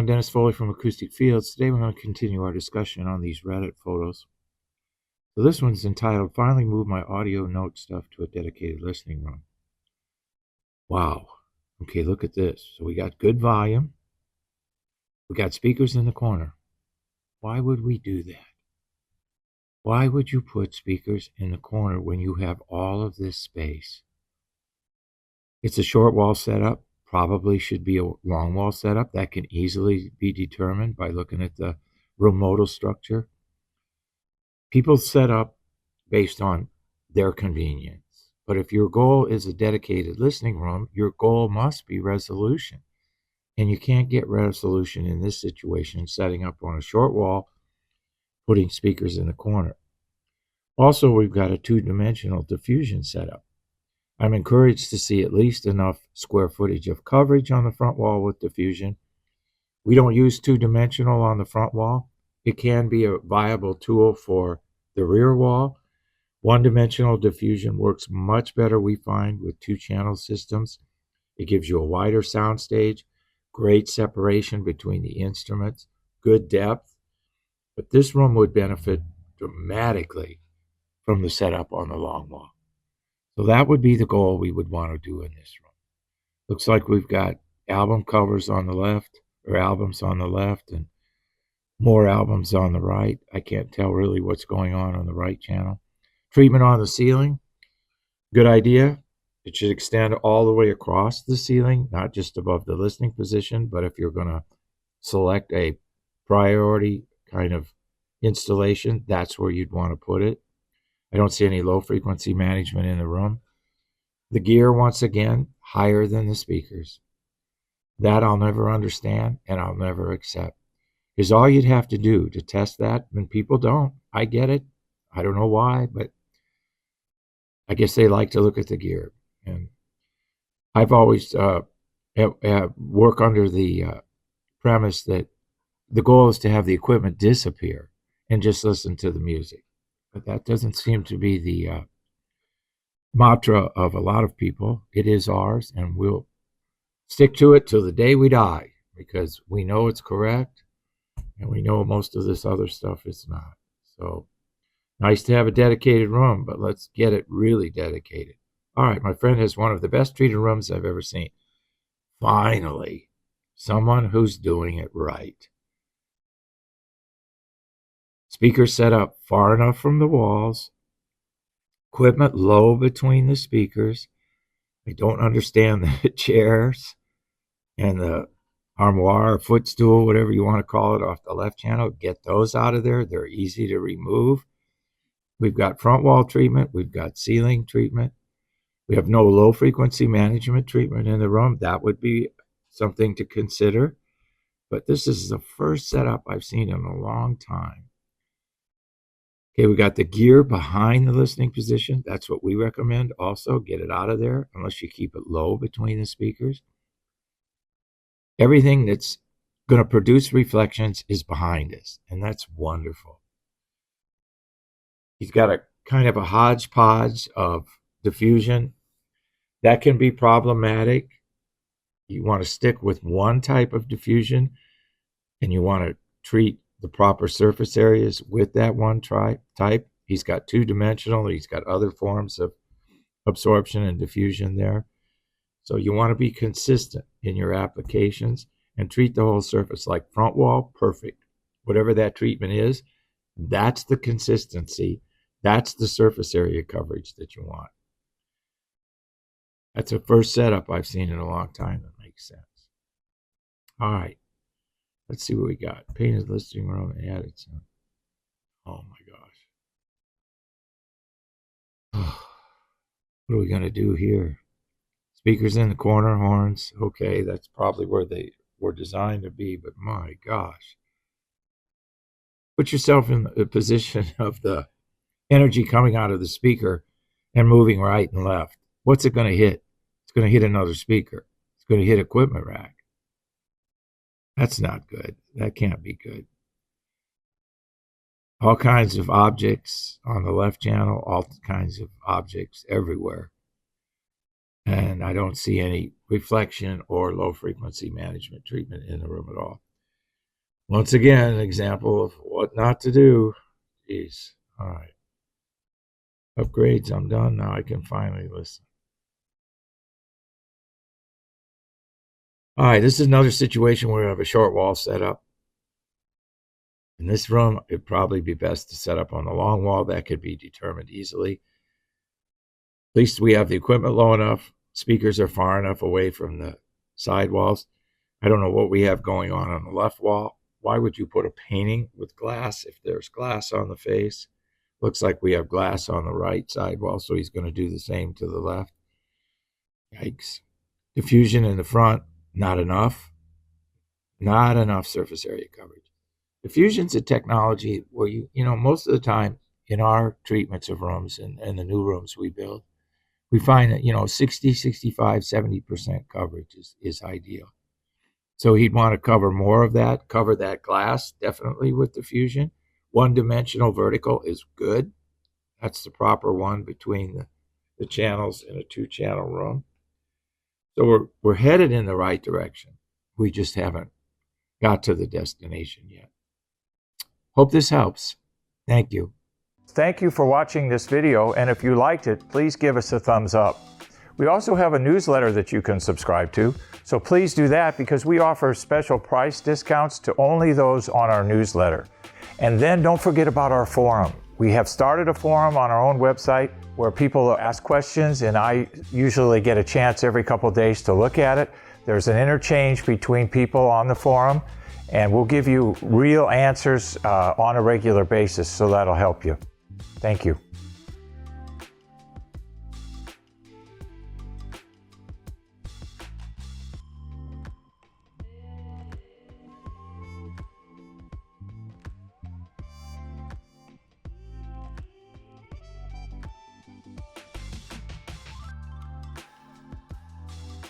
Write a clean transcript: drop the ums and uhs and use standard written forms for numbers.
everyone, Dennis Foley from Acoustic Fields. Today we're going to continue our discussion on these Reddit photos. So this one's entitled, Finally Moved My Audio Note Stuff to a Dedicated Listening Room. Wow. Okay, look at this. So we got good volume. We got speakers in the corner. Why would we do that? Why would you put speakers in the corner when you have all of this space? It's a short wall setup. Probably should be a long wall setup. That can easily be determined by looking at the room modal structure. People set up based on their convenience. But if your goal is a dedicated listening room, your goal must be resolution. And you can't get resolution in this situation setting up on a short wall, putting speakers in the corner. Also, we've got a two-dimensional diffusion setup. I'm encouraged to see at least enough square footage of coverage on the front wall with diffusion. We don't use two-dimensional on the front wall. It can be a viable tool for the rear wall. One-dimensional diffusion works much better, we find, with two-channel systems. It gives you a wider soundstage, great separation between the instruments, good depth. But this room would benefit dramatically from the setup on the long wall. So that would be the goal we would want to do in this room. Looks like we've got album covers on the left, or albums on the left, and more albums on the right. I can't tell really what's going on the right channel. Treatment on the ceiling, good idea. It should extend all the way across the ceiling, not just above the listening position, but if you're going to select a priority kind of installation, that's where you'd want to put it. I don't see any low frequency management in the room. The gear, once again, higher than the speakers. That I'll never understand and I'll never accept. Because all you'd have to do to test that, and people don't. I get it. I don't know why, but I guess they like to look at the gear. And I've always work under the premise that the goal is to have the equipment disappear and just listen to the music. But that doesn't seem to be the mantra of a lot of people. It is ours, and we'll stick to it till the day we die because we know it's correct, and we know most of this other stuff is not. So nice to have a dedicated room, but let's get it really dedicated. All right, my friend has one of the best treated rooms I've ever seen. Finally, someone who's doing it right. Speakers set up far enough from the walls. Equipment low between the speakers. I don't understand the chairs and the armoire, footstool, whatever you want to call it, off the left channel. Get those out of there. They're easy to remove. We've got front wall treatment. We've got ceiling treatment. We have no low frequency management treatment in the room. That would be something to consider. But this is the first setup I've seen in a long time. Okay, we got the gear behind the listening position. That's what we recommend. Also, get it out of there unless you keep it low between the speakers. Everything that's going to produce reflections is behind us, and that's wonderful. He's got a kind of a hodgepodge of diffusion. That can be problematic. You want to stick with one type of diffusion, and you want to treat the proper surface areas with that one type. He's got two-dimensional. He's got other forms of absorption and diffusion there. So you want to be consistent in your applications and treat the whole surface. Like front wall, perfect. Whatever that treatment is, that's the consistency. That's the surface area coverage that you want. That's the first setup I've seen in a long time that makes sense. All right. Let's see what we got. Painted listening room added some. Oh my gosh. What are we going to do here? Speakers in the corner, horns. Okay, that's probably where they were designed to be, but my gosh. Put yourself in the position of the energy coming out of the speaker and moving right and left. What's it going to hit? It's going to hit another speaker. It's going to hit equipment rack. That's not good. That can't be good. All kinds of objects on the left channel, all kinds of objects everywhere. And I don't see any reflection or low frequency management treatment in the room at all. Once again, an example of what not to do. Jeez. All right. Upgrades, I'm done. Now I can finally listen. All right, this is another situation where I have a short wall set up. In this room, it'd probably be best to set up on the long wall. That could be determined easily. At least we have the equipment low enough. Speakers are far enough away from the side walls. I don't know what we have going on the left wall. Why would you put a painting with glass if there's glass on the face? Looks like we have glass on the right side wall, so he's going to do the same to the left. Yikes. Diffusion in the front, not enough. Not enough surface area coverage. Diffusion's a technology where you most of the time in our treatments of rooms and the new rooms we build, we find that, 60, 65, 70% coverage is ideal. So he'd want to cover more of that, cover that glass, definitely with diffusion. One-dimensional vertical is good. That's the proper one between the channels in a two-channel room. So we're headed in the right direction. We just haven't got to the destination yet. Hope this helps. Thank you. Thank you for watching this video, and if you liked it, please give us a thumbs up. We also have a newsletter that you can subscribe to, so please do that because we offer special price discounts to only those on our newsletter. And then don't forget about our forum. We have started a forum on our own website where people ask questions, and I usually get a chance every couple of days to look at it. There's an interchange between people on the forum, and we'll give you real answers on a regular basis, so that'll help you. Thank you.